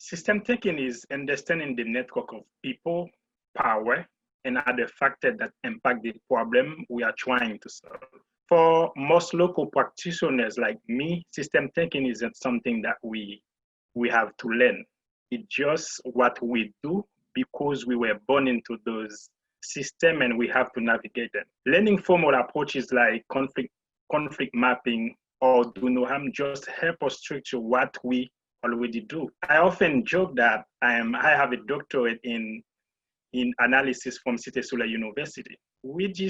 System thinking is understanding the network of people, power, and other factors that impact the problem we are trying to solve. For most local practitioners like me, system thinking isn't something that we have to learn. It's just what we do because we were born into those systems and we have to navigate them. Learning formal approaches like conflict mapping or do no harm just help us structure what we already do. I often joke that I have a doctorate in analysis from CDA Soley University, which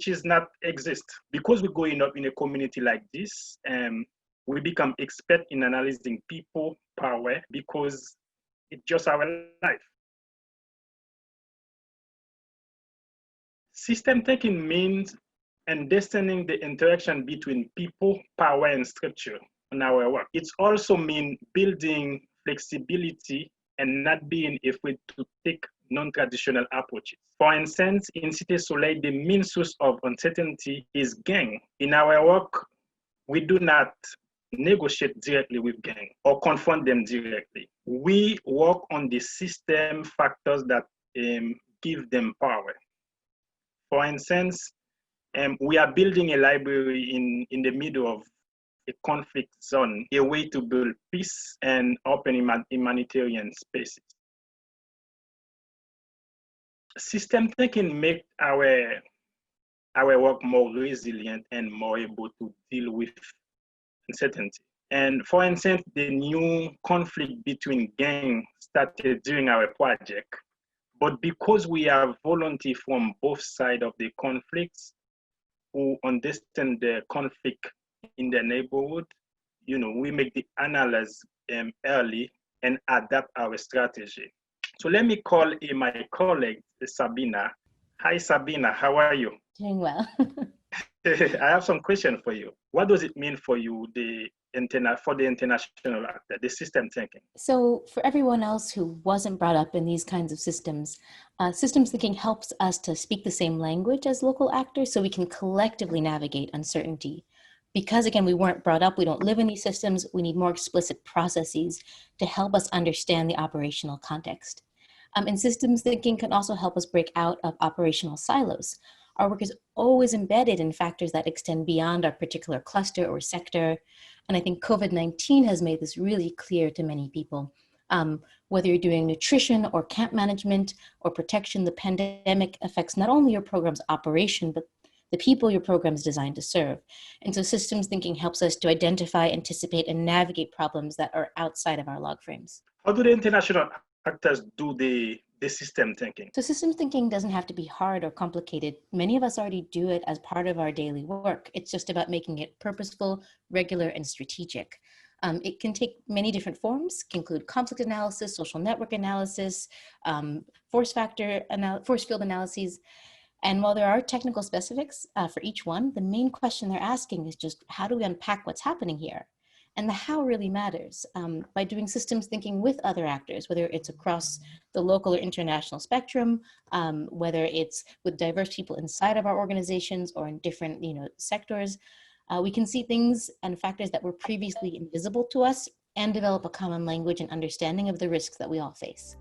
is not exist. Because we're growing up in a community like this, we become expert in analyzing people, power, because it's just our life. System thinking means understanding the interaction between people, power, and structure in our work. It also means building flexibility and not being afraid to take non-traditional approaches. For instance, in CDA Soley, the main source of uncertainty is gang. In our work, we do not negotiate directly with gang or confront them directly. We work on the system factors that give them power. For instance, we are building a library in the middle of a conflict zone, a way to build peace and open humanitarian spaces. System thinking makes our work more resilient and more able to deal with uncertainty. And for instance, the new conflict between gangs started during our project. But because we have volunteers from both sides of the conflicts who understand the conflict in the neighborhood, we make the analysis early and adapt our strategy. So let me call my colleague, Sabina. Hi, Sabina, how are you? Doing well. I have some questions for you. What does it mean for you, for the international actor, the system thinking? So for everyone else who wasn't brought up in these kinds of systems, systems thinking helps us to speak the same language as local actors so we can collectively navigate uncertainty. Because again, we weren't brought up, we don't live in these systems, we need more explicit processes to help us understand the operational context. And systems thinking can also help us break out of operational silos. Our work is always embedded in factors that extend beyond our particular cluster or sector. And I think COVID-19 has made this really clear to many people. Whether you're doing nutrition or camp management or protection, the pandemic affects not only your program's operation, but the people your program is designed to serve. And so systems thinking helps us to identify, anticipate, and navigate problems that are outside of our log frames. How do the international actors do the system thinking? So systems thinking doesn't have to be hard or complicated. Many of us already do it as part of our daily work. It's just about making it purposeful, regular, and strategic. It can take many different forms, can include conflict analysis, social network analysis, force field analyses. And while there are technical specifics for each one, the main question they're asking is just, how do we unpack what's happening here? And the how really matters by doing systems thinking with other actors, whether it's across the local or international spectrum, whether it's with diverse people inside of our organizations or in different sectors. We can see things and factors that were previously invisible to us and develop a common language and understanding of the risks that we all face.